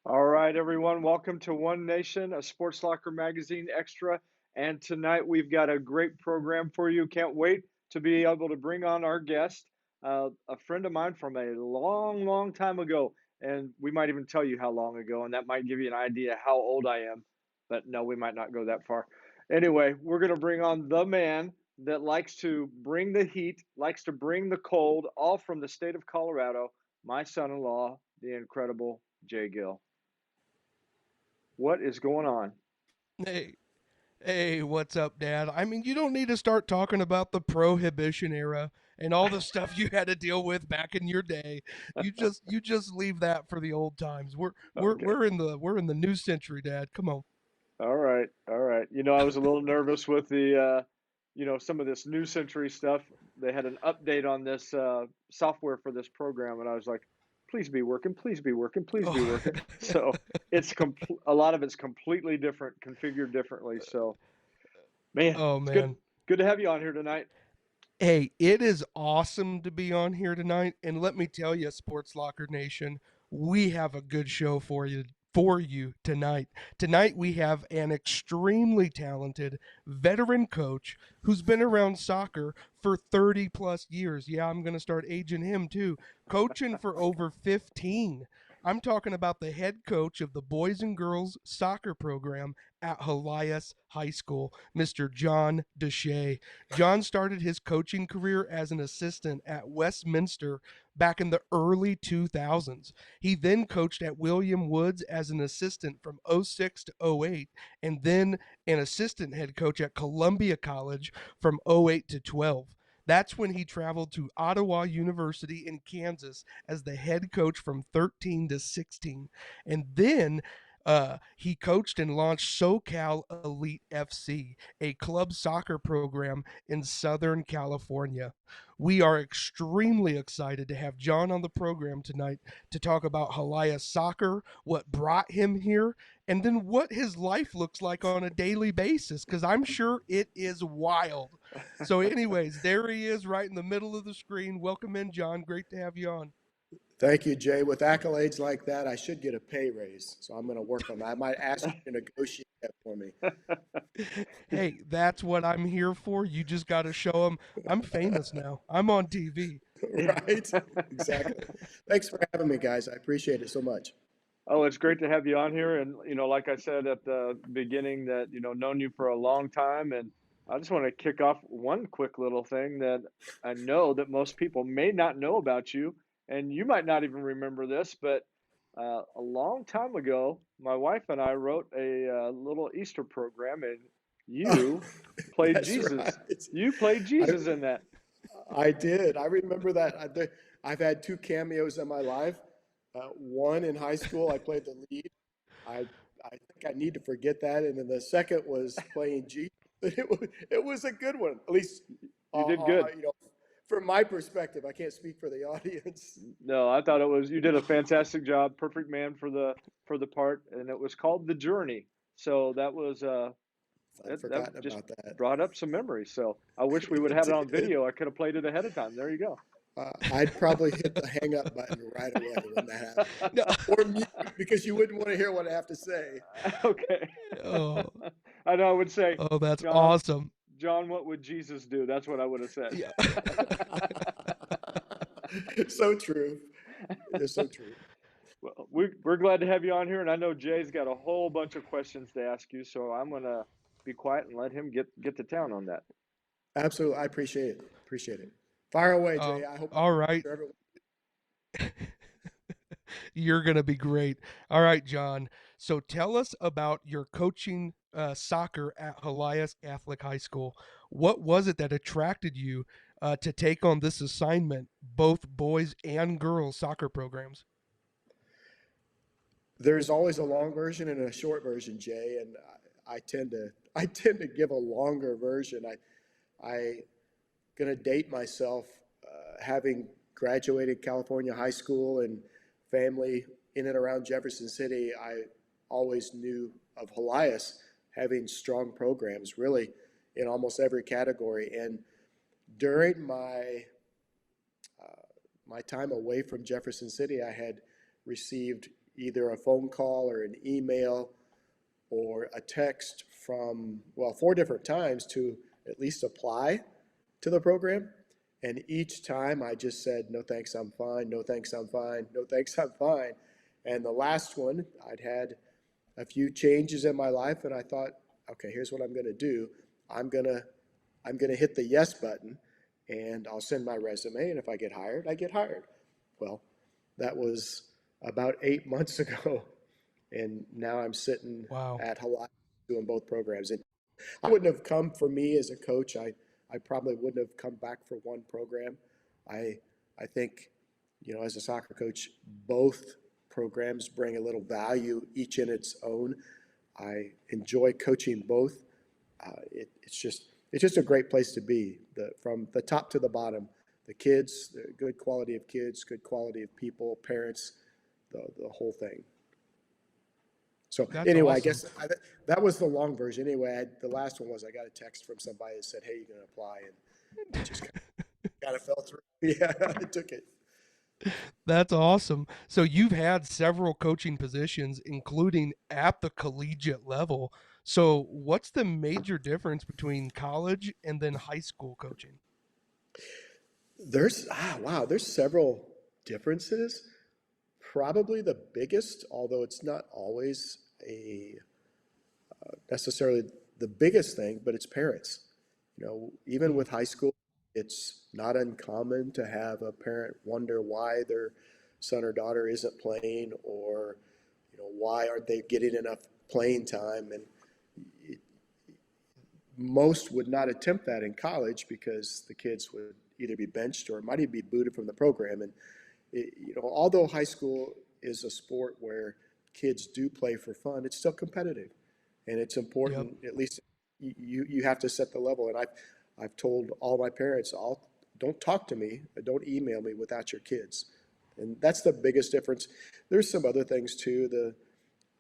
All right, everyone, welcome to One Nation, a Sports Locker Magazine Extra. And tonight we've got a great program for you. Can't wait to be able to bring on our guest, a friend of mine from a long, long time ago. And we might even tell you how long ago, and that might give you an idea how old I am. But no, we might not go that far. Anyway, we're going to bring on the man that likes to bring the heat, likes to bring the cold, all from the state of Colorado, my son in law, the incredible Jay Gill. What is going on? Hey, hey, what's up, Dad? I mean, you don't need to start talking about the Prohibition era and all the stuff you had to deal with back in your day. You just leave that for the old times. We're we're Okay. we're in the we're in the new century, Dad. Come on. All right. All right. I was a little nervous with some of this New Century stuff. They had an update on this software for this program, and I was like, please be working, please be working, please be Oh, working. So a lot of it's completely different, configured differently. So, man, oh it's good, man. good to have you on here tonight. Hey, it is awesome to be on here tonight, and let me tell you, Sports Locker Nation, we have a good show for you tonight. Tonight we have an extremely talented veteran coach who's been around soccer for 30 plus years. Yeah, I'm going to start aging him too. Coaching for over 15. I'm talking about the head coach of the boys and girls soccer program at Helias High School, Mr. Jon DeSha. John started his coaching career as an assistant at Westminster back in the early 2000s. He then coached at William Woods as an assistant from '06 to '08, and then an assistant head coach at Columbia College from '08 to 12. That's when he traveled to Ottawa University in Kansas as the head coach from 13 to 16. And then he coached and launched SoCal Elite FC, a club soccer program in Southern California. We are extremely excited to have John on the program tonight to talk about Helias soccer, what brought him here, and then what his life looks like on a daily basis, because I'm sure it is wild. So, anyways, there he is right in the middle of the screen. Welcome in, John. Great to have you on. Thank you, Jay. With accolades like that, I should get a pay raise. So I'm going to work on that. I might ask you to negotiate that for me. Hey, that's what I'm here for. You just got to show him I'm famous now. I'm on TV. Right? Exactly. Thanks for having me, guys. I appreciate it so much. Oh, it's great to have you on here. And, like I said at the beginning, that, known you for a long time. And I just want to kick off one quick little thing that I know that most people may not know about you. And you might not even remember this, but a long time ago, my wife and I wrote a little Easter program, and you played That's Jesus. right. You played I, Jesus in that. I did. I remember that. I've had two cameos in my life. One in high school, I played the lead. I I think I need to forget that. And then the second was playing G. It was a good one, at least You did good. from my perspective. I can't speak for the audience. No, I thought you did a fantastic job, perfect man for the part, and it was called The Journey. So that was I'd that forgotten just about that. brought up some memories. So I wish we would have It had it on did. video. I could have played it ahead of time. There you go. I'd probably hit the hang up button right away when that happened, No. or mute because you wouldn't want to hear what I have to say. Okay. Oh, I know I would say, oh, that's John, awesome. John, what would Jesus do? That's what I would have said. Yeah. So true. It's so true. Well, we're glad to have you on here, and I know Jay's got a whole bunch of questions to ask you, so I'm gonna be quiet and let him get to town on that. Absolutely. I appreciate it. Appreciate it. Fire away, Jay. I hope I All right. answer everyone. You're going to be great. All right, John. So tell us about your coaching soccer at Helias Catholic High School. What was it that attracted you to take on this assignment, both boys and girls soccer programs? There's always a long version and a short version, Jay, and I tend to give a longer version. I gonna date myself, having graduated California high school and family in and around Jefferson City. I always knew of Helias having strong programs, really in almost every category. And during my time away from Jefferson City, I had received either a phone call or an email or a text from, well, 4 different times to at least apply to the program. And each time I just said, no thanks, I'm fine. No thanks, I'm fine. No thanks, I'm fine. And the last one, I'd had a few changes in my life, and I thought, okay, here's what I'm going to do. I'm going to I'm going to hit the yes button, and I'll send my resume. And if I get hired, I get hired. Well, that was about 8 months ago, and now I'm sitting Wow. at Helias doing both programs. And I wouldn't have come for me as a coach. I probably wouldn't have come back for one program. I I think, as a soccer coach, both programs bring a little value each in its own. I enjoy coaching both. It's just a great place to be. From the top to the bottom, the kids, the good quality of kids, good quality of people, parents, the whole thing. So That's anyway, I awesome. guess that was the long version. Anyway, the last one was I got a text from somebody that said, "Hey, you going to apply?" And it just kind of fell through. Yeah, I took it. That's awesome. So you've had several coaching positions, including at the collegiate level. So what's the major difference between college and then high school coaching? There's several differences. Probably the biggest, although it's not always a necessarily the biggest thing, but it's parents. Even Mm, with high school, it's not uncommon to have a parent wonder why their son or daughter isn't playing, or why aren't they getting enough playing time. And it, most would not attempt that in college because the kids would either be benched or might even be booted from the program. And although high school is a sport where kids do play for fun, it's still competitive, and it's yep. important. At least you have to set the level. And I've told all my parents, don't talk to me, don't email me without your kids, and that's the biggest difference. There's some other things too.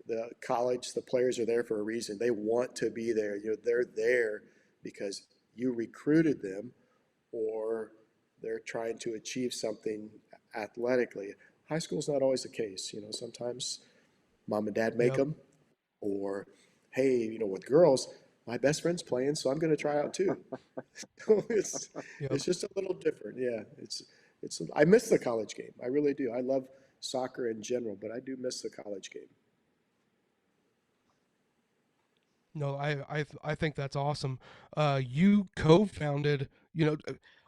The college, the players are there for a reason. They want to be there. They're there because you recruited them, or they're trying to achieve something athletically. High school's not always the case. Sometimes mom and dad make Yep. them, or hey, with girls, my best friend's playing, so I'm going to try out too. it's Yep. it's just a little different. Yeah, it's. I miss the college game. I really do. I love soccer in general, but I do miss the college game. No, I think that's awesome. You co-founded,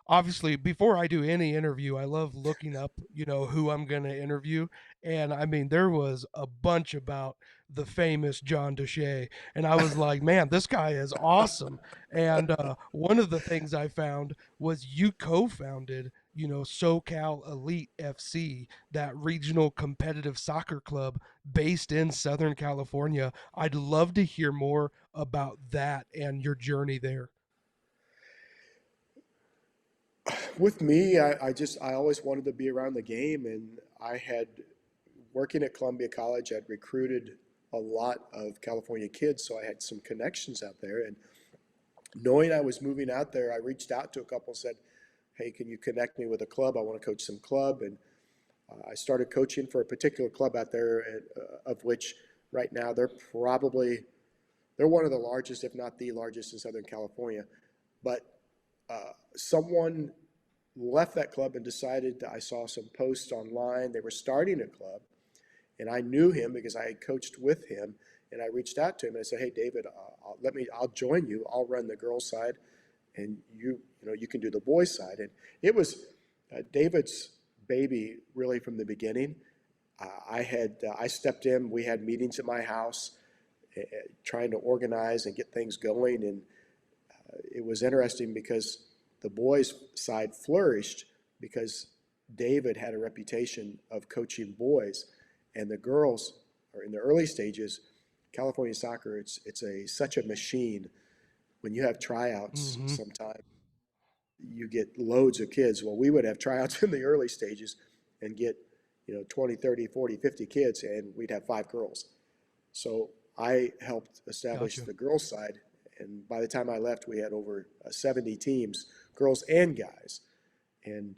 obviously before I do any interview, I love looking up, who I'm going to interview, and I mean there was a bunch about the famous Jon DeSha, and I was like, man, this guy is awesome. And one of the things I found was you co-founded, SoCal Elite FC, that regional competitive soccer club based in Southern California. I'd love to hear more about that and your journey there. With me, I always wanted to be around the game, and I had working at Columbia College. I'd recruited a lot of California kids, so I had some connections out there. And knowing I was moving out there, I reached out to a couple and said, "Hey, can you connect me with a club? I want to coach some club." And I started coaching for a particular club out there, of which right now they're one of the largest, if not the largest, in Southern California. But someone left that club and decided, I saw some posts online. They were starting a club, and I knew him because I had coached with him. And I reached out to him and I said, "Hey, David, I'll join you. I'll run the girls' side, and you can do the boys' side." And it was David's baby really from the beginning. I stepped in. We had meetings at my house, trying to organize and get things going. And it was interesting because the boys' side flourished because David had a reputation of coaching boys, and the girls are in the early stages. California soccer, it's such a machine. When you have tryouts, Hmm. sometimes you get loads of kids. Well, we would have tryouts in the early stages and get 20, 30, 40, 50 kids, and we'd have 5 girls. So I helped establish Gotcha. the girls' side, and by the time I left, we had over 70 teams, girls and guys, and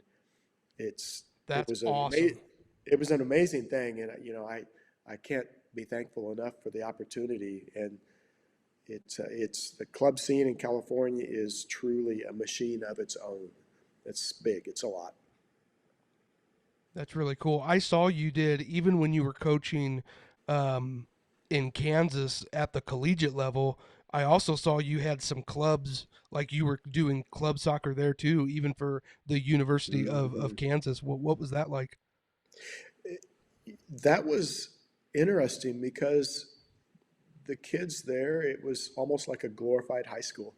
it's it That's was an awesome. amazing it was an amazing thing. And I I can't be thankful enough for the opportunity. And it's the club scene in California is truly a machine of its own. It's big. It's a lot. That's really cool. I saw you did even when you were coaching um, in Kansas at the collegiate level. I also saw you had some clubs, like you were doing club soccer there too, even for the University of Hmm. Kansas. What was that like? That was interesting because the kids there, it was almost like a glorified high school.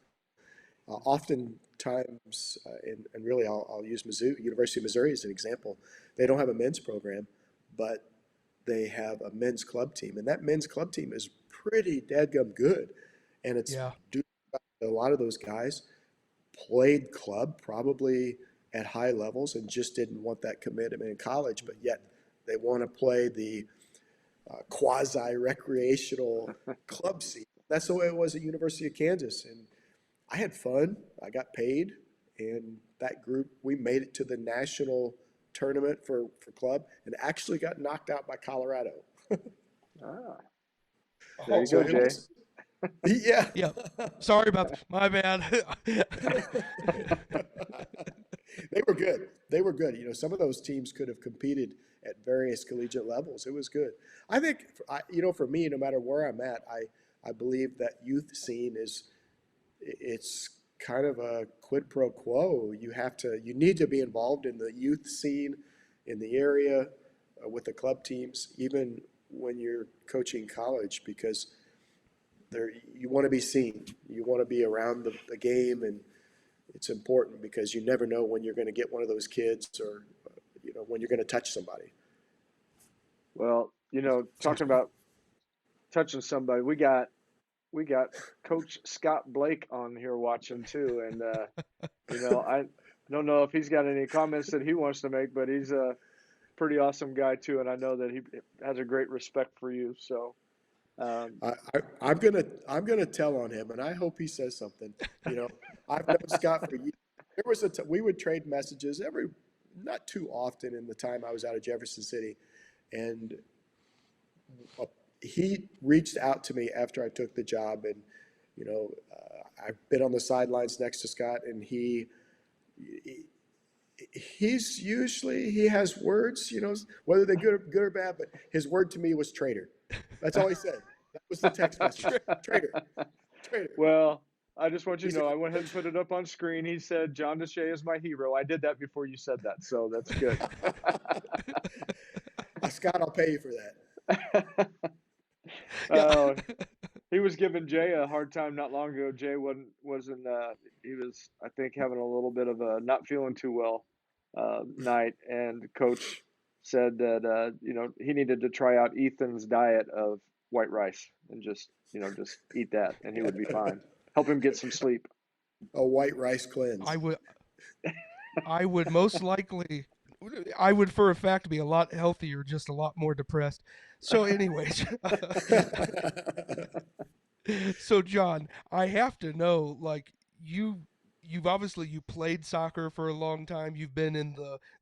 Oftentimes, and really I'll use Mizzou, University of Missouri as an example. They don't have a men's program, but they have a men's club team, and that men's club team is pretty dadgum good. And it's Yeah. due to a lot of those guys played club probably at high levels and just didn't want that commitment in college, but yet they want to play the quasi recreational club scene. That's the way it was at University of Kansas, and I had fun. I got paid, and that group we made it to the national tournament for club, and actually got knocked out by Colorado. Ah, there Oh you So go, it wow. Jay. was, yeah. Yeah. Sorry about my bad. They were good. They were good. Some of those teams could have competed at various collegiate levels. It was good. I think, for me, no matter where I'm at, I believe that youth scene it's kind of a quid pro quo. You need to be involved in the youth scene in the area with the club teams, even when you're coaching college, because you want to be seen. You want to be around the game, and it's important because you never know when you're going to get one of those kids or when you're going to touch somebody. Well, So talking about touching somebody, we got Coach Scott Blake on here watching too, and I don't know if he's got any comments that he wants to make, but he's a pretty awesome guy too, and I know that he has a great respect for you. So, um, I'm gonna tell on him, and I hope he says something. You know, I've known Scott for years. There was we would trade messages not too often in the time I was out of Jefferson City, and uh, he reached out to me after I took the job, and I've been on the sidelines next to Scott, and he has words, whether they're good or bad, but his word to me was traitor. That's all he said. That was the text message. Traitor, traitor. well, I just want you to He's a know I good went ahead and coach. put it up on screen. He said John DeSha is my hero. I did that before you said that, so that's good. Scott, I'll pay you for yeah. uh, he was giving Jay a hard time not long ago. Jay wasn't he was I think having a little bit of a not feeling too well night, and coach said that he needed to try out Ethan's diet of white rice and just eat that and he would be fine. that. Help him get some sleep. A white rice I cleanse. would I would most likely I would for a fact be a lot healthier, just a lot more depressed. So anyways, so John, I have to know, like you've obviously you played soccer for a long time. You've been in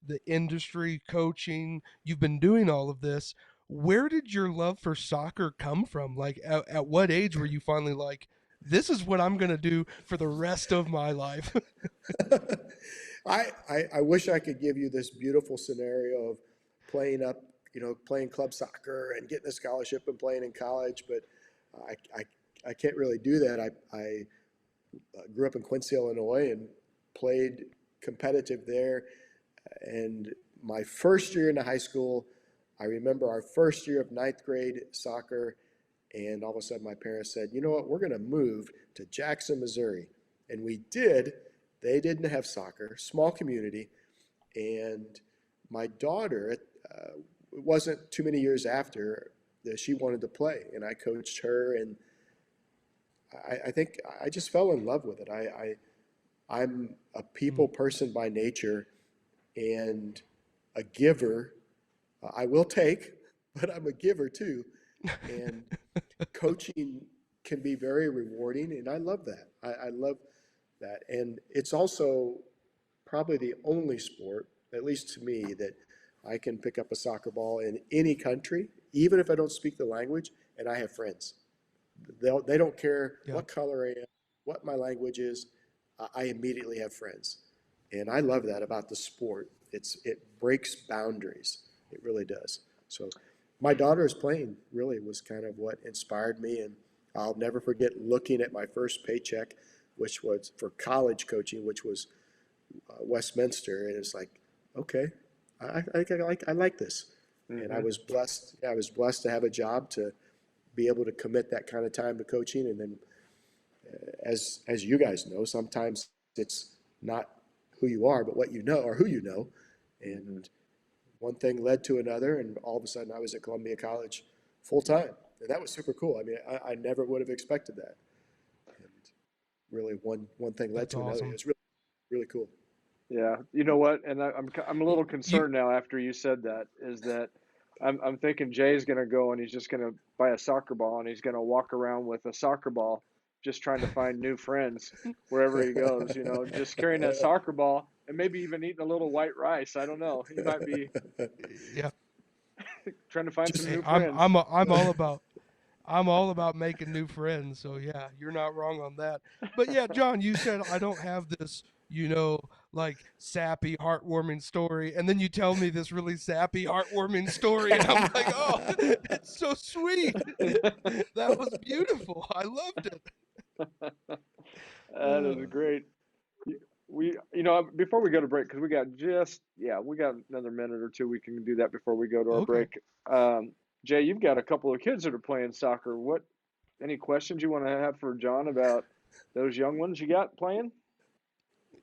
the industry coaching. You've been doing all of this. Where did your love for soccer come from? Like at what age were you finally like, this is what I'm going to do for the rest of my life? I wish I could give you this beautiful scenario of playing up, playing club soccer and getting a scholarship and playing in college, but I can't really do that. I grew up in Quincy, Illinois, and played competitive there. And my first year in the high school, I remember our first year of ninth grade soccer, and all of a sudden my parents said, "You know what? We're going to move to Jackson, Missouri," and we did. They didn't have soccer, small community, and my daughter, it wasn't too many years after that she wanted to play, and I coached her, and I think I just fell in love with it. I'm a Mm, people person by nature and a giver. I will take, but I'm a giver too. And coaching can be very rewarding, and I love that. I love that. And it's also probably the only sport, at least to me, that I can pick up a soccer ball in any country even if I don't speak the language, and I have friends. They don't care Yeah. what color I am, what my language is. I immediately have friends. And I love that about the sport. It breaks boundaries. It really does. So my daughter's playing really was kind of what inspired me. And I'll never forget looking at my first paycheck, which was for college coaching, which was Westminster. And it's like, okay, I like this. And I was blessed. I was blessed to have a job to be able to commit that kind of time to coaching. And then as you guys know, sometimes it's not who you are, but what you know or who you know. And one thing led to another, and all of a sudden I was at Columbia College full time. And that was super cool. I mean, I never would have expected that. And really one thing led That's to another. awesome. It's really, really cool. Yeah, you know what? And I'm a little You concerned now after you said that. Is that I'm thinking Jay's gonna go and he's just gonna buy a soccer ball and he's gonna walk around with a soccer ball, just trying to find new friends wherever he goes. You know, just carrying that soccer ball and maybe even eating a little white rice. I don't know. He might be yeah. trying to find Just some Hey, new friends. I'm all about making new friends. So yeah, you're not wrong on that. But yeah, John, you said I don't have this, like sappy, heartwarming story, and then you tell me this really sappy, heartwarming story, and I'm like, oh, it's so sweet. That was beautiful. I loved it. That is great. Before we go to break, because we got another minute or two. We can do that before we go to our Okay. break. Jay, you've got a couple of kids that are playing soccer. Any questions you want to have for John about those young ones you got playing?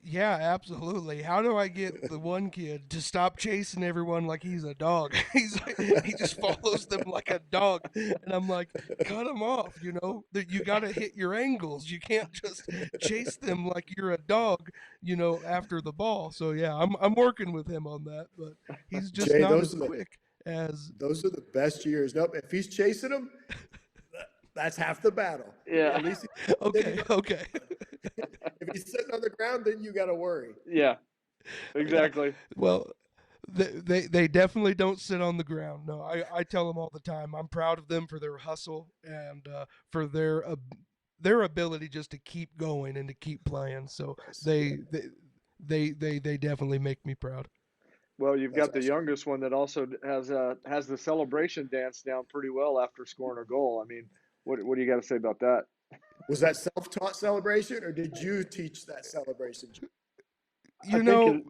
Yeah, absolutely. How do I get the one kid to stop chasing everyone like he's a dog? He just follows them like a dog, and I'm like, cut him off. That you got to hit your angles. You can't just chase them like you're a dog. After the ball. So yeah, I'm working with him on that, but he's just Jay, not as quick as. those are the best years. Nope, if he's chasing them, that's half the battle. Yeah, At least Okay, okay. if he's sitting on the ground, then you got to worry. yeah, Yeah. exactly. Well, they definitely don't sit on the ground. No, I tell them all the time. I'm proud of them for their hustle and for their ability just to keep going and to keep playing. So they they definitely make me proud. Well, you've That's got the awesome. youngest one that also has the celebration dance down pretty well after scoring a goal. I mean, what do you got to say about that? Was that self-taught celebration, or did you teach that celebration? I think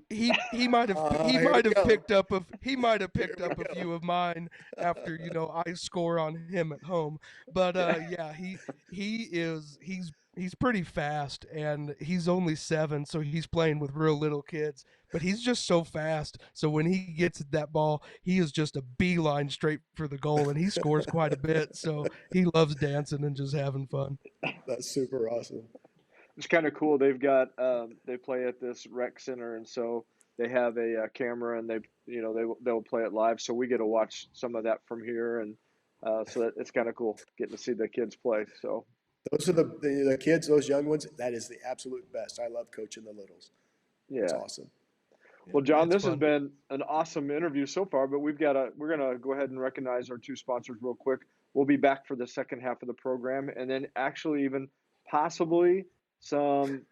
He might have Here we go. he might have Here picked we up a go. few of mine after I score on him at home. But yeah, yeah, he's pretty fast, and he's only 7, so he's playing with real little kids. But he's just so fast. So when he gets that ball, he is just a beeline straight for the goal, and he scores quite a bit. So he loves dancing and just having fun. That's super awesome. it's kind of cool. They play at this rec center, and so they have a camera, and they'll play it live. So we get to watch some of that from here, and it's kind of cool getting to see the kids play. So Those are the kids, those young ones. That is the absolute best. I love coaching the littles. That's yeah. awesome. Well, John, It's this has fun. been an awesome interview so far, but we're gonna go ahead and recognize our two sponsors real quick. We'll be back for the second half of the program, and then actually even possibly some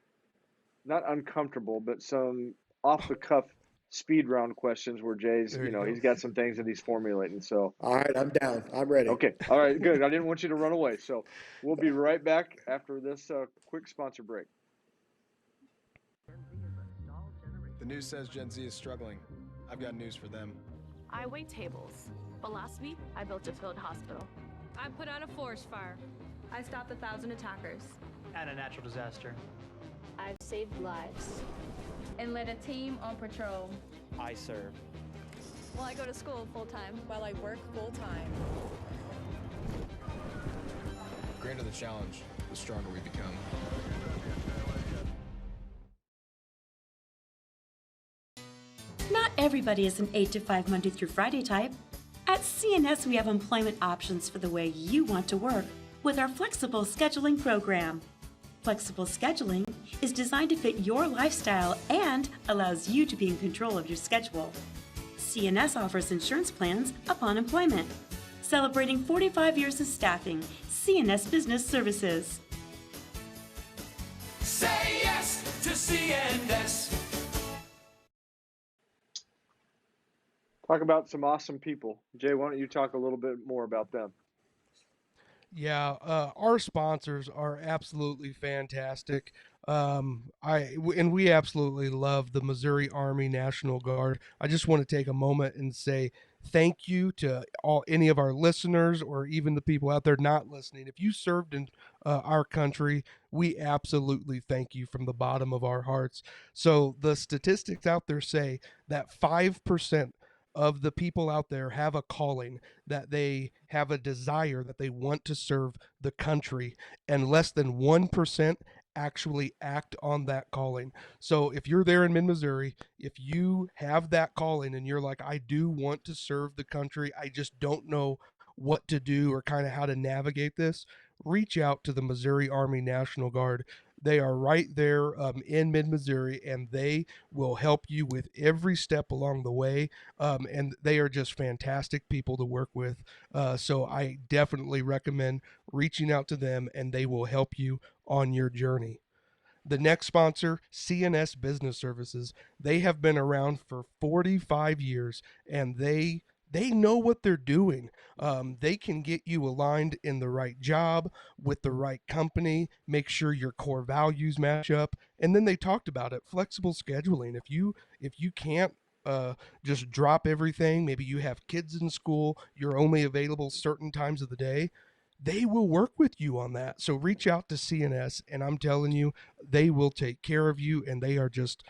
not uncomfortable, but some off the cuff speed round questions where Jay's, There you go. he's got some things that he's formulating. So, All right, I'm down. I'm ready. okay, all right, good. I didn't want you to run away. So we'll be right back after this quick sponsor break. The news says Gen Z is struggling. I've got news for them. I wait tables, but last week I built a field hospital. I put out a forest fire. I stopped 1,000 attackers. And a natural disaster. I've saved lives. And led a team on patrol. I serve. Well, I go to school full time. While I work full time. The greater the challenge, the stronger we become. Not everybody is an 8 to 5 Monday through Friday type. At CNS, we have employment options for the way you want to work with our flexible scheduling program. Flexible scheduling is designed to fit your lifestyle and allows you to be in control of your schedule. CNS offers insurance plans upon employment. Celebrating 45 years of staffing, CNS Business Services. Say yes to CNS. Talk about some awesome people. Jay, why don't you talk a little bit more about them? Yeah, our sponsors are absolutely fantastic. And we absolutely love the Missouri Army National Guard. I just want to take a moment and say thank you to any of our listeners, or even the people out there not listening. If you served in our country, we absolutely thank you from the bottom of our hearts. So the statistics out there say that 5% of the people out there have a calling, that they have a desire, that they want to serve the country, and less than 1% actually act on that calling. So if you're there in mid-Missouri, if you have that calling and you're like, I do want to serve the country, I just don't know what to do or kind of how to navigate this, reach out to the Missouri Army National Guard. They are right there in mid-Missouri, and they will help you with every step along the way. And they are just fantastic people to work with. So I definitely recommend reaching out to them, and they will help you on your journey. The next sponsor, CNS Business Services. They have been around for 45 years, and they know what they're doing. They can get you aligned in the right job with the right company, make sure your core values match up, and then they talked about it, flexible scheduling. If you can't just drop everything, maybe you have kids in school, you're only available certain times of the day, they will work with you on that. So reach out to CNS, and I'm telling you, they will take care of you, and they are just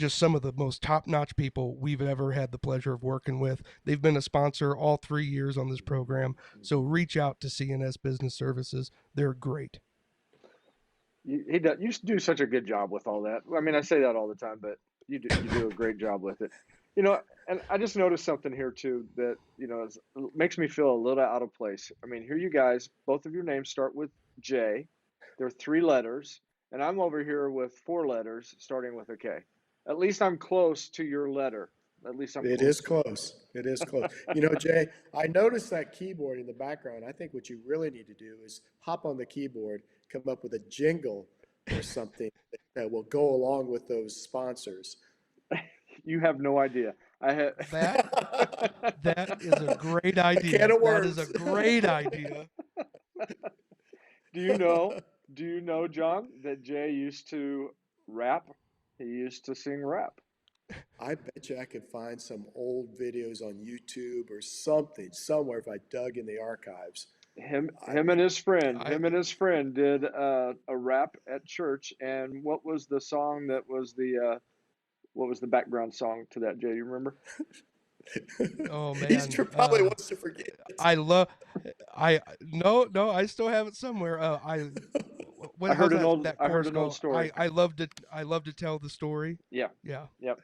some of the most top-notch people we've ever had the pleasure of working with. They've been a sponsor all 3 years on this program. So reach out to CNS Business Services. They're great. You do such a good job with all that. I mean, I say that all the time, but you do a great job with it. And I just noticed something here too that makes me feel a little out of place. I mean, here you guys, both of your names start with J. They're 3 letters, and I'm over here with 4 letters starting with a K. At least I'm close to your letter. At least I'm. It is close. It is close. Jay, I noticed that keyboard in the background. I think what you really need to do is hop on the keyboard, come up with a jingle or something that will go along with those sponsors. You have no idea. That is a great idea. That is a great idea. Do you know, John, that Jay used to rap? He used to sing rap. I bet you I could find some old videos on YouTube or something somewhere if I dug in the archives. Him and his friend did a rap at church. And what was the song that was what was the background song to that, Jay? You remember? Oh man, he probably wants to forget. No, I still have it somewhere. I heard an old story. I love to tell the story. Yeah. Yep.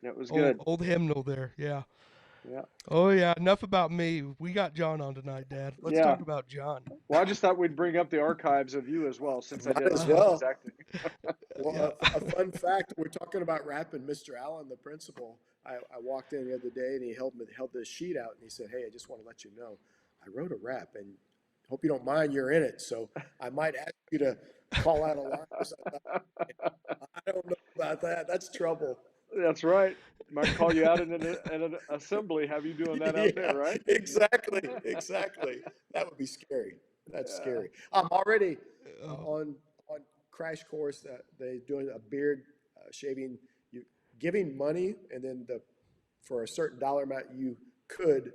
It was good. Old hymnal there. Yeah. Yeah. Oh yeah. Enough about me. We got John on tonight, Dad. Let's talk about John. Well, I just thought we'd bring up the archives of you as well, since I did as well. Well, a fun fact: we're talking about rapping. Mr. Allen, the principal, I walked in the other day and he held the sheet out and he said, "Hey, I just want to let you know, I wrote a rap and hope you don't mind. You're in it, so I might ask you to call out a line." I don't know about that. That's trouble. That's right. Might call you out in an assembly, have you doing that out there, right? Exactly. That would be scary. That's scary. I'm already on crash course. They doing a beard shaving. You giving money, and then for a certain dollar amount, you could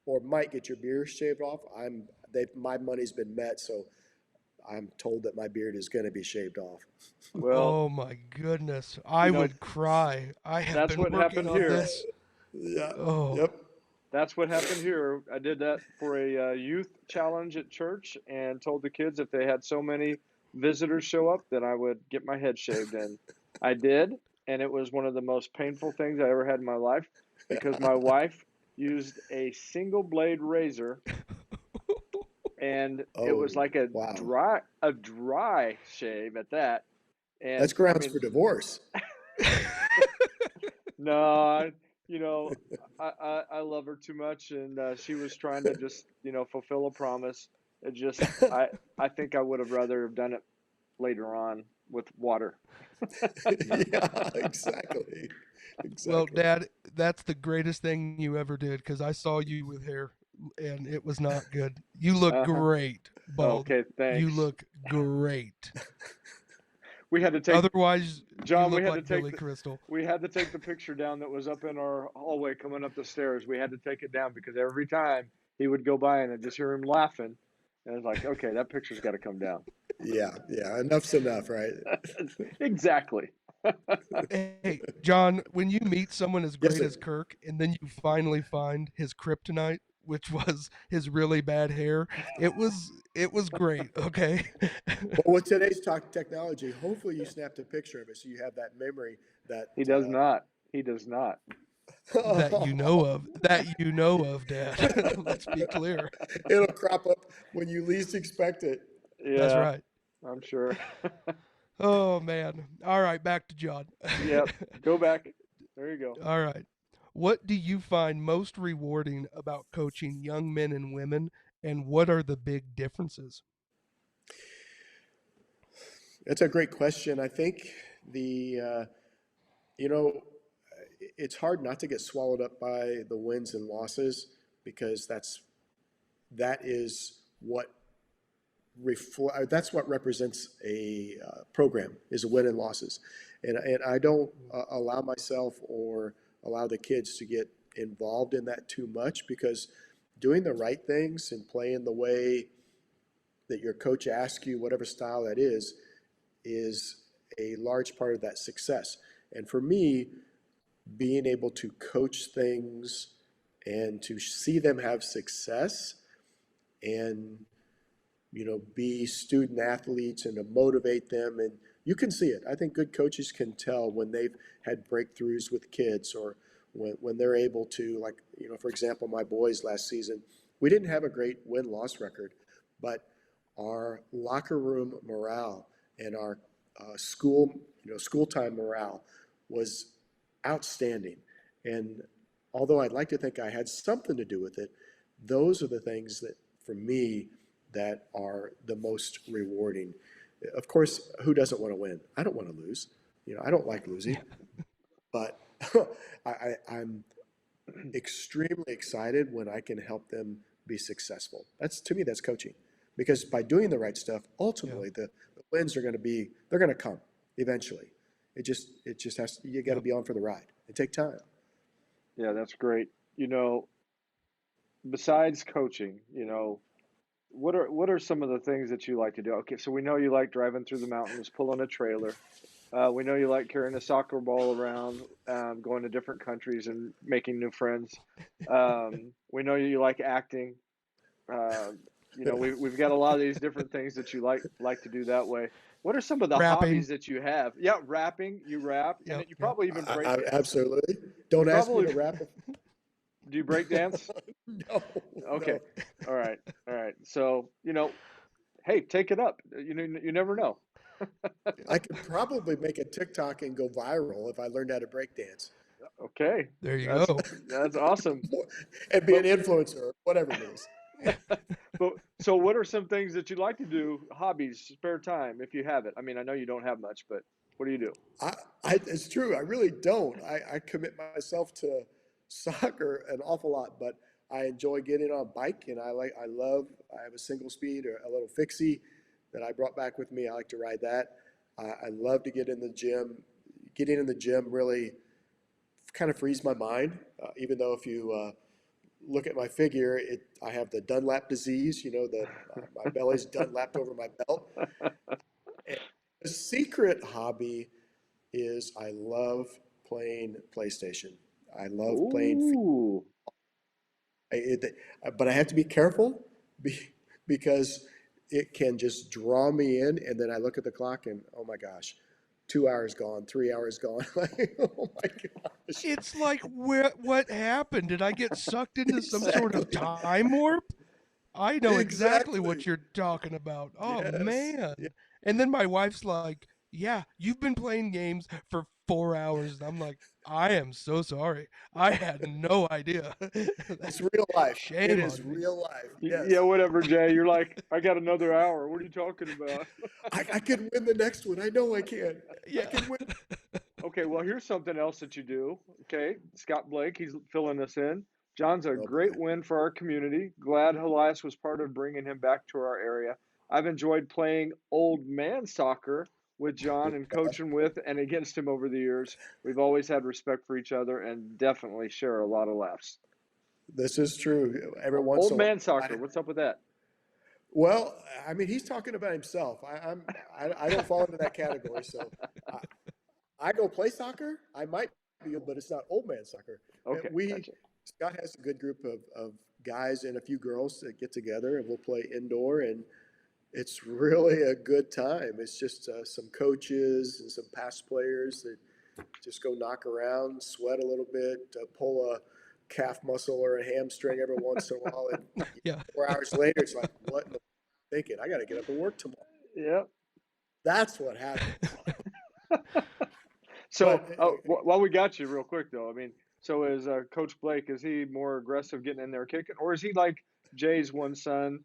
or might get your beard shaved off. My money's been met, so I'm told that my beard is going to be shaved off. Well, oh my goodness, I would cry. I have been working on this. Yeah. Oh. Yep. That's what happened here. I did that for a youth challenge at church, and told the kids if they had so many visitors show up, then I would get my head shaved. And I did, and it was one of the most painful things I ever had in my life, because my wife used a single blade razor. And it was like a dry shave at that. And that's grounds for divorce. No, I love her too much, and she was trying to just fulfill a promise. It just I think I would have rather have done it later on with water. Yeah, exactly. Well, Exactly. Dad, that's the greatest thing you ever did because I saw you with hair and it was not good. You look Uh-huh. great, bald. Okay, You thanks. look great. We had to take Otherwise, you John. look like Billy Crystal. We had to take the picture down that was up in our hallway coming up the stairs. We had to take it down because every time he would go by and I'd just hear him laughing, and it's like, okay, that picture's got to come down. Yeah, yeah. Enough's enough, right? Exactly. Hey, John, when you meet someone as Yes, great sir. as Kirk and then you finally find his kryptonite, which was his really bad hair, it was great, okay? Well, with today's technology, hopefully you snapped a picture of it so you have that memory that He does not. He does not. That you know of. That you know of, Dad. Let's be clear. it'll crop up when you least expect it. That's Yeah, right. I'm sure. Oh man. All right, back to John. Yep. Go back. There you go. All right. What do you find most rewarding about coaching young men and women, and what are the big differences? That's a great question. I think you know, it's hard not to get swallowed up by the wins and losses because that is what that's what represents a program is a win and losses, and I don't allow myself or allow the kids to get involved in that too much because doing the right things and playing the way that your coach asks you, whatever style that is a large part of that success. And for me, being able to coach things and to see them have success and be student athletes and to motivate them, and you can see it. I think good coaches can tell when they've had breakthroughs with kids or when they're able to, like, for example, my boys last season, we didn't have a great win-loss record, but our locker room morale and our school time morale was outstanding. And although I'd like to think I had something to do with it, those are the things that, for me, that are the most rewarding. Of course, who doesn't want to win? I don't want to lose. I don't like losing, but I'm extremely excited when I can help them be successful. To me, that's coaching, because by doing the right stuff, ultimately the wins are going to come eventually. It just has, you got to be on for the ride. It take time. Yeah, that's great. Besides coaching, what are some of the things that you like to do? Okay, so we know you like driving through the mountains, pulling a trailer. We know you like carrying a soccer ball around, going to different countries and making new friends. We know you like acting. We've got a lot of these different things that you like to do that way. What are some of the Rapping. hobbies that you have? Yeah, rapping. You rap, and Yep, you yep. probably even break dance. Absolutely. You Don't ask me probably to rap. do you break dance? No. Okay. No. All right. So, hey, take it up. You never know. I could probably make a TikTok and go viral if I learned how to break dance. Okay. There you That's go. that's awesome. And be an influencer, whatever it is. But so what are some things that you like to do, hobbies, spare time, if you have it? I mean, I know you don't have much, but what do you do? It's true. I really don't. I commit myself to soccer an awful lot, but I enjoy getting on a bike, and I have a single speed or a little fixie that I brought back with me. I like to ride that. I love to get in the gym. Getting in the gym really kind of frees my mind, even though if you look at my figure, I have the Dunlap disease, my belly's Dunlapped over my belt. And the secret hobby is I love playing PlayStation. I love playing, Ooh. but I have to be careful because it can just draw me in, and then I look at the clock and, oh my gosh, 2 hours gone, 3 hours gone. Like, oh my gosh. It's like, what happened? Did I get sucked into some sort of time warp? I know exactly what you're talking about. Oh Yes. man. Yeah. And then my wife's like, "Yeah, you've been playing games for 4 hours. And I'm like, I am so sorry. I had no idea. It's real life. It Shame is on me. real life. Yeah, Yes. whatever, Jay. You're like, I got another hour. What are you talking about? I can win the next one. I know I can. I Yeah. can win. Okay, well, here's something else that you do. Okay, Scott Blake, he's filling us in. John's a Oh great boy. win for our community. Glad Helias was part of bringing him back to our area. I've enjoyed playing old man soccer with John and coaching with and against him over the years. We've always had respect for each other and definitely share a lot of laughs. This is true. Every once Old in a while. man soccer, what's up with that? Well, I mean, he's talking about himself. I don't fall into that category. So I, I go play soccer. I might be, but it's not old man soccer. Okay, gotcha. Scott has a good group of guys and a few girls that get together and we'll play indoor, and it's really a good time. It's just some coaches and some past players that just go knock around, sweat a little bit, pull a calf muscle or a hamstring every once in a while, and Yeah. 4 hours later, it's like, what in the thinking? I got to get up and work tomorrow. Yeah. That's what happens. So But, while we got you real quick though, I mean, so is Coach Blake, is he more aggressive getting in there kicking, or is he like Jay's one son,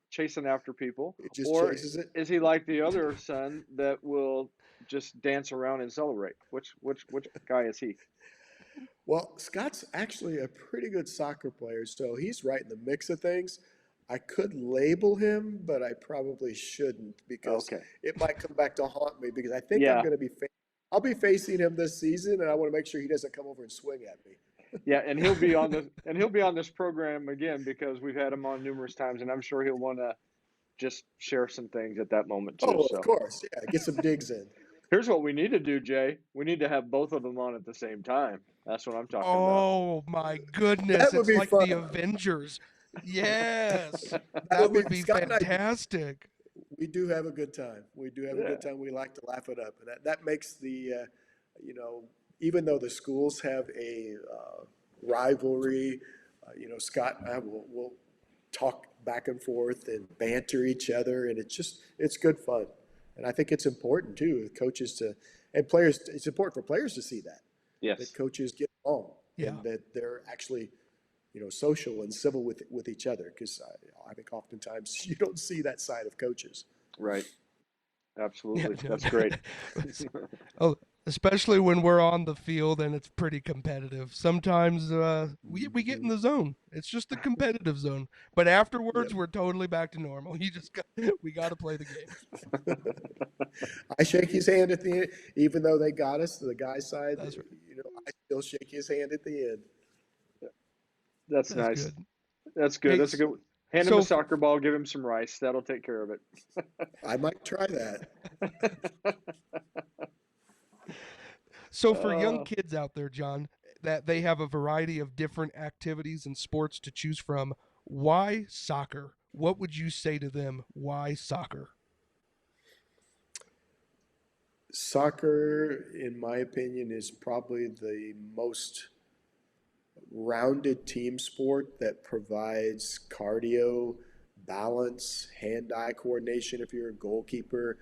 chasing after people, it just or chases it. is he like the other son that will just dance around and celebrate? Which guy is he? Well, Scott's actually a pretty good soccer player, so he's right in the mix of things. I could label him, but I probably shouldn't because Okay. it might come back to haunt me because I think I'm Yeah. going to be I'll be facing him this season, and I want to make sure he doesn't come over and swing at me. Yeah, and he'll be on this program again because we've had him on numerous times, and I'm sure he'll want to just share some things at that moment too. Oh, of So course. Yeah, get some digs in. here's what we need to do, Jay. We need to have both of them on at the same time. That's what I'm talking about. Oh my goodness. That would It's be like fun. the Avengers. Yes. That That would would be Scott and I, fantastic. we do have a good time. We do have a Yeah. good time. We like to laugh it up, and that makes the you know, even though the schools have a rivalry, Scott and I will talk back and forth and banter each other, and it's good fun. And I think it's important too, with coaches and players. It's important for players to see that Yes. coaches get along Yeah. and that they're actually social and civil with each other. Because I think oftentimes you don't see that side of coaches. Right. Yeah, Absolutely. no. That's great. Oh, especially when we're on the field and it's pretty competitive. Sometimes we get in the zone. It's just the competitive zone. But afterwards, Yep. we're totally back to normal. We got to play the game. I shake his hand at the end, even though they got us to the guy's side. That's right. I still shake his hand at the end. That's That's nice. good. That's good. Hey, That's a good. Hand him so a soccer ball. Give him some rice. That'll take care of it. I might try that. So for young Uh, kids out there, John, that they have a variety of different activities and sports to choose from, why soccer? What would you say to them? Why soccer? Soccer, in my opinion, is probably the most rounded team sport that provides cardio, balance, hand-eye coordination if you're a goalkeeper,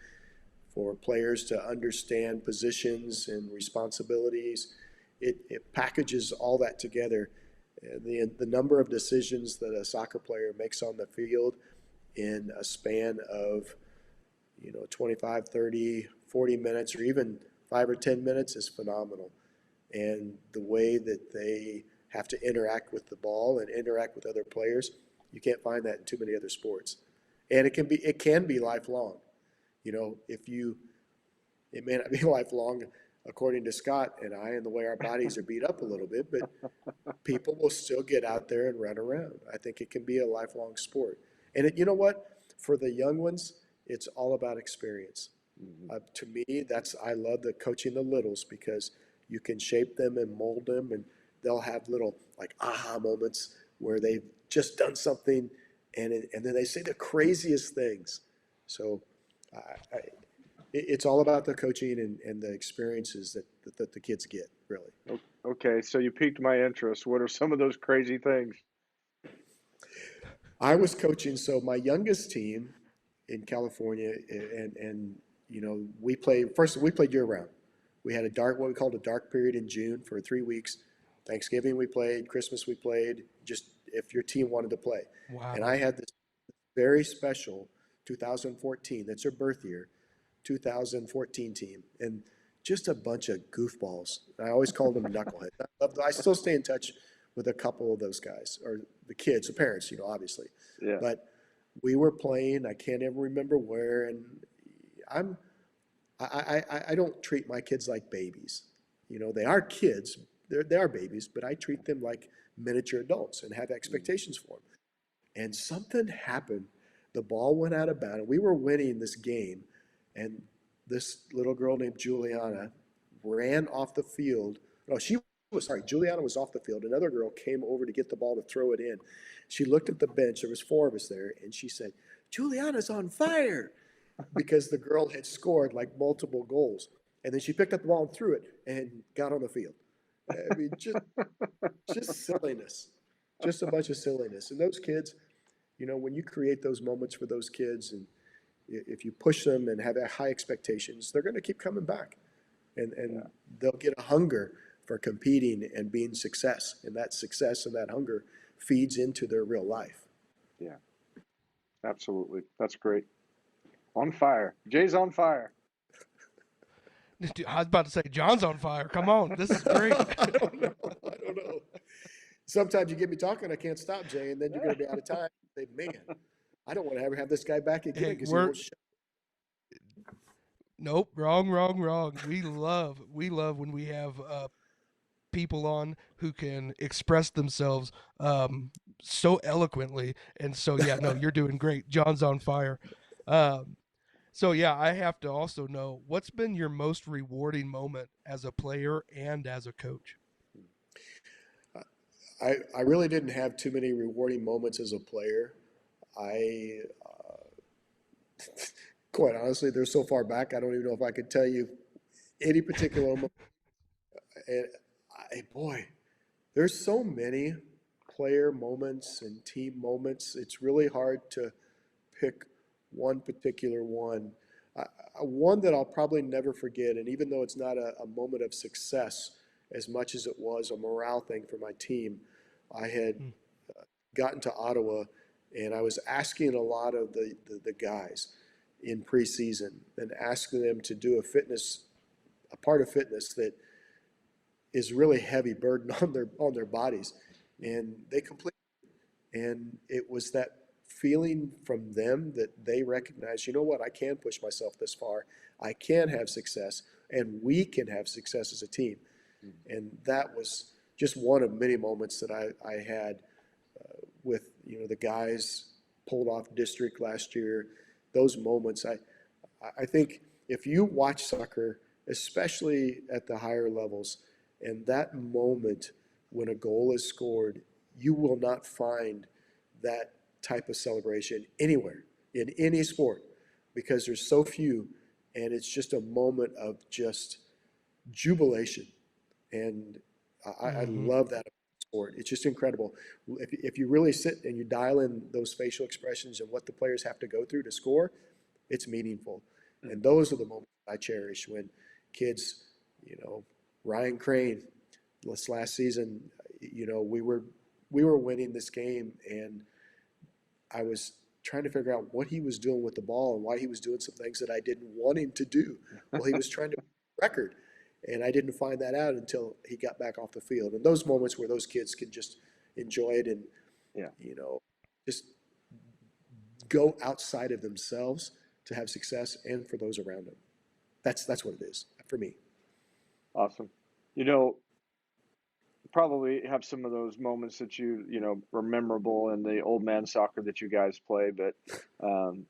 for players to understand positions and responsibilities. It packages all that together. The number of decisions that a soccer player makes on the field in a span of 25, 30, 40 minutes, or even 5 or 10 minutes is phenomenal. And the way that they have to interact with the ball and interact with other players, you can't find that in too many other sports. And it can be lifelong. It may not be lifelong according to Scott and I, and the way our bodies are beat up a little bit, but people will still get out there and run around. I think it can be a lifelong sport. And you know what? For the young ones, it's all about experience. To me, I love the coaching the littles because you can shape them and mold them, and they'll have little like aha moments where they've just done something, and then they say the craziest things. So it's all about the coaching and the experiences that the kids get, really. okay, so you piqued my interest. What are some of those crazy things? I was coaching, so my youngest team in California, and we played year round. We had what we called a dark period in June for 3 weeks. Thanksgiving we played, Christmas we played, just if your team wanted to play. Wow. And I had this very special 2014, that's her birth year, 2014 team. And just a bunch of goofballs. I always called them knuckleheads. I still stay in touch with a couple of those guys, or the kids, the parents, obviously. Yeah. But we were playing, I can't ever remember where, and I don't treat my kids like babies. They are kids, they are babies, but I treat them like miniature adults and have expectations for them. And something happened. The ball went out of bounds. We were winning this game, and this little girl named Juliana ran off the field. No, Juliana was off the field. Another girl came over to get the ball to throw it in. She looked at the bench. There was 4 of us there, and she said, "Juliana's on fire," because the girl had scored like multiple goals. And then she picked up the ball and threw it and got on the field. I mean, just silliness, just a bunch of silliness. And those kids, when you create those moments for those kids, and if you push them and have high expectations, they're going to keep coming back, and they'll get a hunger for competing and being success. And that success and that hunger feeds into their real life. Yeah, absolutely. That's great. On fire. Jay's on fire. Dude, I was about to say, John's on fire. Come on. This is great. I don't know. Sometimes you get me talking, I can't stop, Jay, and then you're going to be out of time. Say, man, I don't want to ever have this guy back again because he won't shut. Nope, wrong. We love when we have people on who can express themselves so eloquently. And so, yeah, no, you're doing great. John's on fire. So, yeah, I have to also know, what's been your most rewarding moment as a player and as a coach? I really didn't have too many rewarding moments as a player. Quite honestly, they're so far back, I don't even know if I could tell you any particular moment. And boy, there's so many player moments and team moments. It's really hard to pick one particular one. One that I'll probably never forget, and even though it's not a moment of success as much as it was a morale thing for my team, I had gotten to Ottawa, and I was asking a lot of the guys in preseason and asking them to do a part of fitness that is really heavy burden on their bodies, and they completed. And it was that feeling from them that they recognize, you know what, I can push myself this far, I can have success, and we can have success as a team. And that was just one of many moments that I had with the guys pulled off district last year. Those moments, I think if you watch soccer, especially at the higher levels, and that moment when a goal is scored, you will not find that type of celebration anywhere in any sport, because there's so few, and it's just a moment of just jubilation. And I love that sport. It's just incredible. If you really sit and you dial in those facial expressions and what the players have to go through to score, it's meaningful. And those are the moments I cherish when kids, Ryan Crane, this last season, we were winning this game, and I was trying to figure out what he was doing with the ball and why he was doing some things that I didn't want him to do. Well, he was trying to record. And I didn't find that out until he got back off the field. And those moments where those kids can just enjoy it and, just go outside of themselves to have success, and for those around them. That's what it is for me. Awesome. Probably have some of those moments that were memorable in the old man soccer that you guys play, but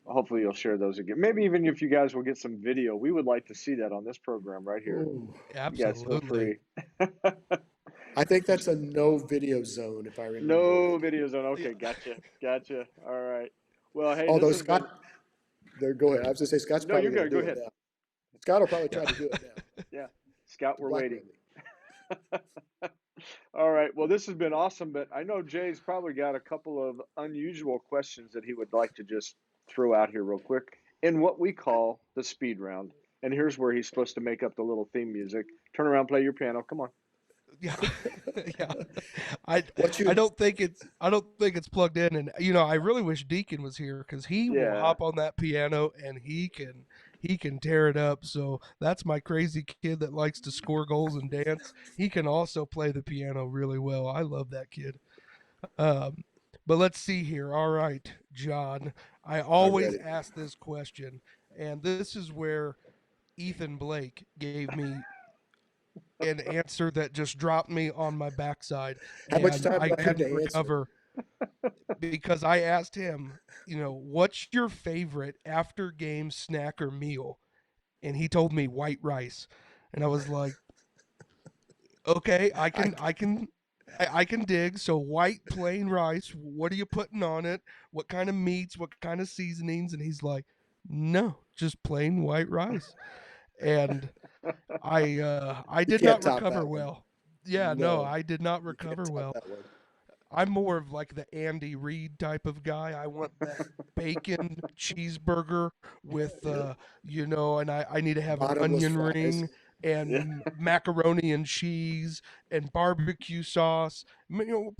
hopefully you'll share those again. Maybe even if you guys will get some video, we would like to see that on this program right here. Ooh, absolutely. I think that's a no video zone, if I remember. No video zone. Okay, gotcha. All right. Well, hey. Although Scott, go ahead. I was going to say Scott's probably going to do it ahead. now. Scott will probably try to do it now. Yeah, Scott, we're waiting. All right. Well, this has been awesome, but I know Jay's probably got a couple of unusual questions that he would like to just throw out here real quick in what we call the speed round. And here's where he's supposed to make up the little theme music. Turn around, play your piano. Come on. Yeah, yeah. I What I you don't think it's plugged in, and I really wish Deacon was here because he will Yeah. hop on that piano and he can tear it up. So that's my crazy kid that likes to score goals and dance. He can also play the piano really well. I love that kid. Um, but let's see here. All right, John. I I'm always ready. ask this question, and this is where Ethan Blake gave me an answer that just dropped me on my backside, How much and time I do I have couldn't to answer? recover because I asked him, what's your favorite after game snack or meal? And he told me white rice. And I was like, okay, I I can I can I can dig. So white plain rice, what are you putting on it? What kind of meats, what kind of seasonings? And he's like, no, just plain white rice. And I you did can't not top recover that one. well. Yeah, no, No, I did not you can't recover top well. that one. I'm more of like the Andy Reid type of guy. I want that bacon cheeseburger with and I need to have an Bottomless onion fries. ring Yeah. and macaroni and cheese and barbecue sauce.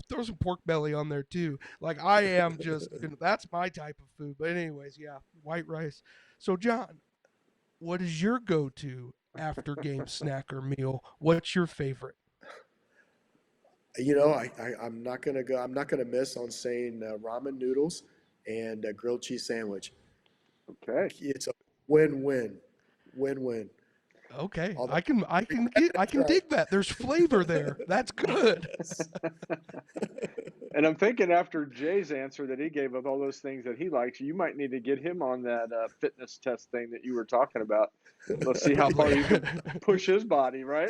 Throw some pork belly on there too. Like I am just that's my type of food. But anyways, yeah, white rice. So John, what is your go-to after game snack or meal? What's your favorite? I'm not gonna go. I'm not gonna miss on saying ramen noodles and a grilled cheese sandwich. Okay. It's a win-win, win-win. Okay, Although I can try, dig that. There's flavor there. That's good. yes. And I'm thinking after Jay's answer that he gave of all those things that he likes, you might need to get him on that fitness test thing that you were talking about. Let's see how Probably. far you can push his body, right?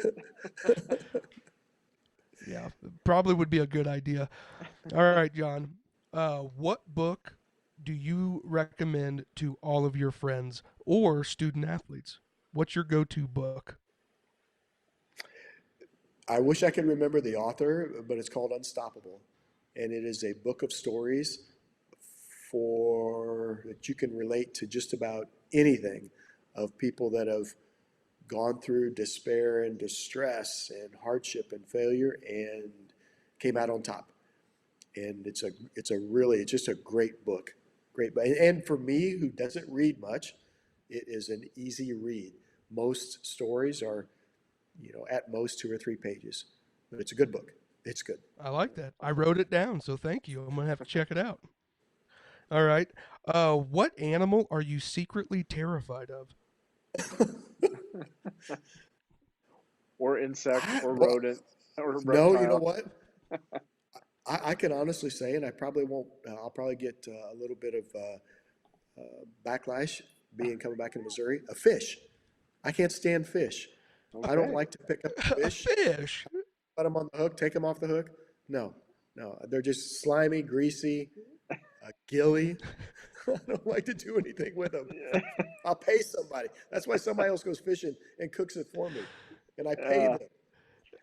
Yeah, probably would be a good idea. All right, John. What book do you recommend to all of your friends or student athletes? What's your go-to book? I wish I could remember the author, but it's called Unstoppable, and it is a book of stories for that you can relate to just about anything of people that have gone through despair and distress and hardship and failure and came out on top. And it's just a great book. Great book. And for me who doesn't read much, it is an easy read. Most stories are, at most 2 or 3 pages. But it's a good book. It's good. I like that. I wrote it down, so thank you. I'm gonna have to check it out. All right. What animal are you secretly terrified of? Or insect or Well, rodent or no, you know reptile. what? I can honestly say, and I probably won't. I'll probably get a little bit of backlash being coming back in Missouri. A fish. I can't stand fish. I don't Okay. like to pick up A fish, fish. put them on the hook, take them off the hook. No, no, they're just slimy, greasy, gilly. I don't like to do anything with them. I'll pay somebody. That's why somebody else goes fishing and cooks it for me, and I pay Uh, them.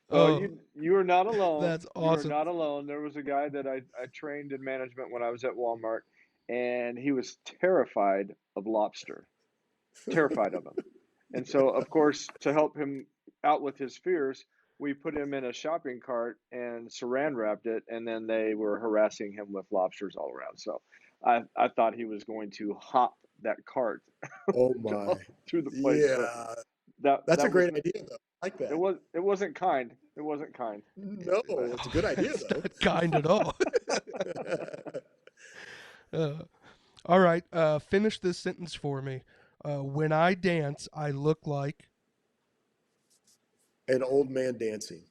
well, Oh, you are not alone. that's You are awesome. not alone. There was a guy that I trained in management when I was at Walmart, and he was terrified of lobster, terrified of them. And so, of course, to help him out with his fears, we put him in a shopping cart and saran wrapped it, and then they were harassing him with lobsters all around. So I thought he was going to hop that cart Oh my, to the place. So yeah, that's a that was great idea though. I like that. it wasn't kind. It wasn't kind. No, But it's a good idea It's though. not kind at all. All right. Finish this sentence for me. When I dance, I look like. An old man dancing.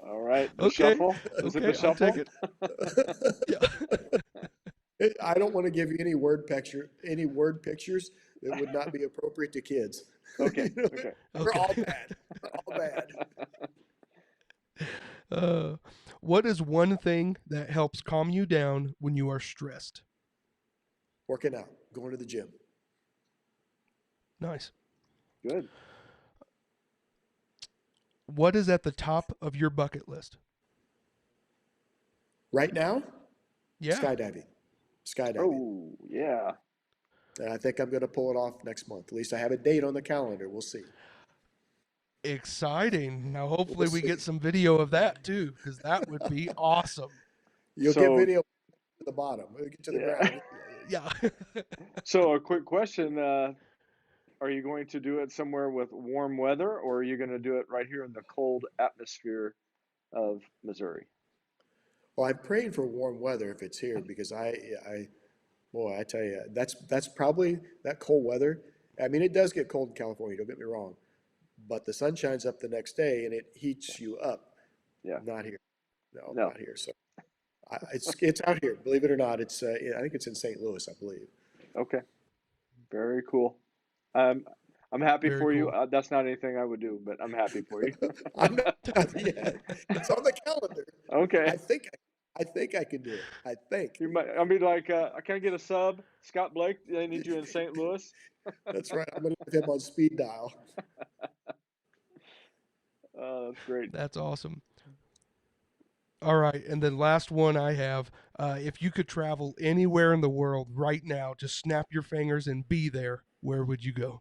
all right, the Okay. shuffle. Is it the Okay. I'll take shuffle? it. Yeah. I don't want to give you any word pictures that would not be appropriate to kids. Okay. Okay. They're all Okay. bad. They're all bad. Uh, what is one thing that helps calm you down when you are stressed? Working out, going to the gym. Nice. Good. What is at the top of your bucket list? Right now, Yeah. skydiving. Skydiving. Oh yeah. And I think I'm going to pull it off next month. At least I have a date on the calendar. We'll see. Exciting. Now, hopefully, We'll we see. get some video of that too, because that would be awesome. You'll get So, video to the bottom. We'll get to the yeah. ground. Yeah. So a quick question, are you going to do it somewhere with warm weather, or are you going to do it right here in the cold atmosphere of Missouri? Well, I'm praying for warm weather if it's here because boy, I tell you, that's probably that cold weather. I mean, it does get cold in California, don't get me wrong, but the sun shines up the next day and it heats you up. Yeah. Not here. No, No. not here. So it's out here, believe it or not. It's I think it's in St. Louis, I believe. Okay. Very cool. I'm happy Very for you. cool. That's not anything I would do, but I'm happy for you. I'm not yet. It's on the calendar. Okay. I think I can do it. I think. You might. I mean, like, can I get a sub? Scott Blake, they need you in St. Louis. That's right. I'm going to have him on speed dial. That's great. That's awesome. All right, and then last one I have. If you could travel anywhere in the world right now, just snap your fingers and be there, where would you go?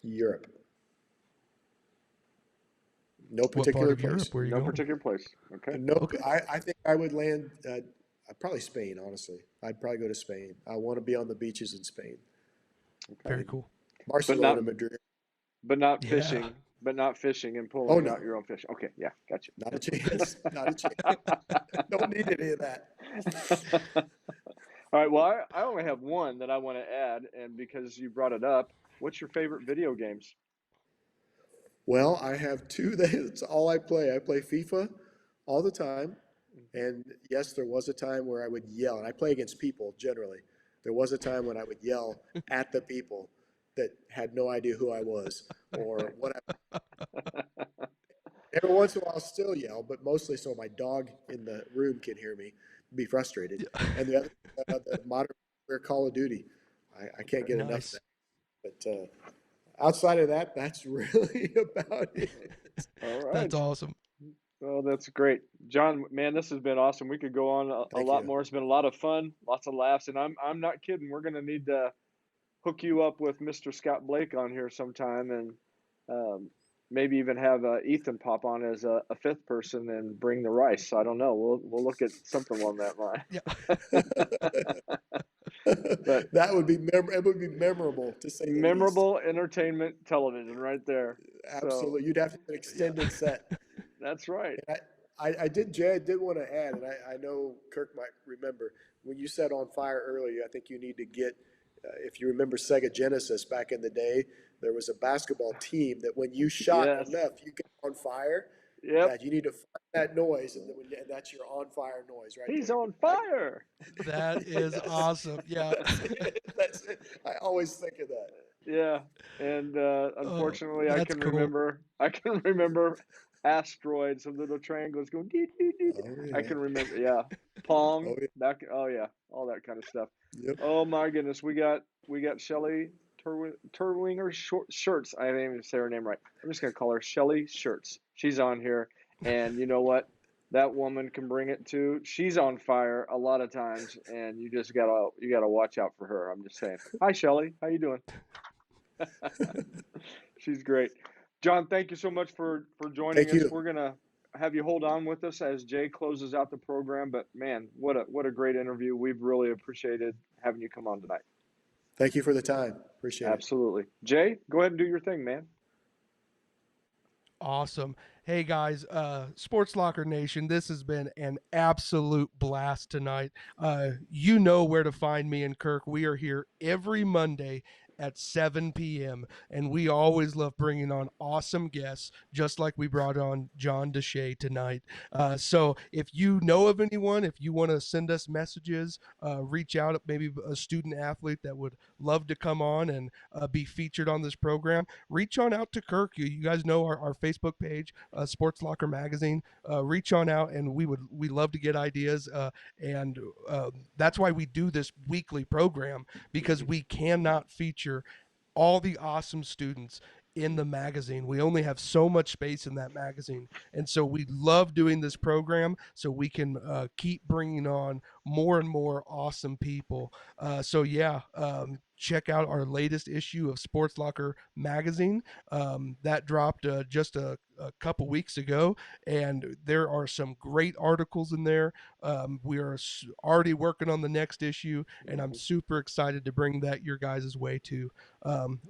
Europe. No What part particular of place. Europe? Where are you No going? particular place. Okay. No, Okay. I think I would land probably Spain, honestly. I'd probably go to Spain. I want to be on the beaches in Spain. Very cool. Barcelona, Madrid. But not Yeah. fishing. But not fishing and Oh, pulling no. out your own fish. Okay. Yeah. Gotcha. Not a chance. Not a chance. Don't need any of that. All right. Well, I only have one that I want to add, and because you brought it up, what's your favorite video games? Well, I have two. That's all I play. I play FIFA all the time. And yes, there was a time where I would yell, and I play against people generally. There was a time when I would yell at the people that had no idea who I was or whatever. Every once in a while, I'll still yell, but mostly so my dog in the room can hear me, be frustrated. And the other, the modern Call of Duty, I can't get enough of Nice. that. But outside of that, that's really about it. All right. That's awesome. Well, that's great. John, man, this has been awesome. We could go on a Thank lot you. more. It's been a lot of fun, lots of laughs, and I'm not kidding. We're going to need to hook you up with Mr. Scott Blake on here sometime, and maybe even have Ethan pop on as a fifth person and bring the rice. I don't know. We'll look at something along that line. Yeah. But That would be it would be memorable to say the least. memorable entertainment television right there. Absolutely. You'd have to have an extended set. That's right. And I did, Jay, I did want to add, and I know Kirk might remember, when you said on fire earlier, I think you need to get, if you remember Sega Genesis back in the day, there was a basketball team that when you shot Yes. enough, you get on fire. Yep. God, you need to find that noise, and that's your on fire noise, right? He's there. on fire. That is awesome. Yeah. That's it. I always think of that. Yeah, and unfortunately, I that's can cool. remember. I can remember asteroids and little triangles going. Dee, dee, dee. Oh, I yeah. can remember. Yeah, Pong. Oh, yeah. Back. Oh yeah, all that kind of stuff. Yep. Oh my goodness, we got Shelly Turwinger Shirts. I didn't even say her name right. I'm just gonna call her Shelly Shirts. She's on here, and you know what? That woman can bring it too. She's on fire a lot of times, and you gotta watch out for her. I'm just saying. Hi, Shelly. How you doing? She's great. John, thank you so much for joining Thank us. you. We're gonna have you hold on with us as Jay closes out the program. But man, what a great interview. We've really appreciated having you come on tonight. Thank you for the time. Appreciate it. Absolutely. Jay, go ahead and do your thing, man. Awesome. Hey guys, Sports Locker Nation, this has been an absolute blast tonight. You know where to find me and Kirk. We are here every Monday at 7 p.m. and we always love bringing on awesome guests, just like we brought on Jon DeSha tonight. So if you know of anyone, if you want to send us messages, reach out, maybe a student athlete that would love to come on and be featured on this program, reach on out to Kirk. You guys know our Facebook page, Sports Locker Magazine. Reach on out, and we love to get ideas, and that's why we do this weekly program, because we cannot feature all the awesome students in the magazine. We only have so much space in that magazine. And so we love doing this program so we can keep bringing on more and more awesome people. Check out our latest issue of Sports Locker magazine. That dropped just a couple weeks ago, and there are some great articles in there. We are already working on the next issue, and I'm super excited to bring that your guys' way too.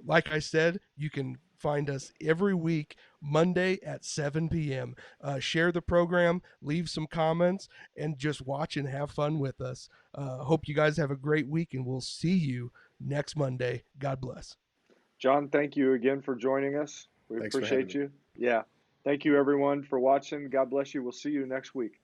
Like I said, you can find us every week, Monday at 7 p.m. Share the program, leave some comments, and just watch and have fun with us. Hope you guys have a great week, and we'll see you next Monday. God bless. Jon, thank you again for joining us. We Thanks for having appreciate me. you. Yeah. Thank you, everyone, for watching. God bless you. We'll see you next week.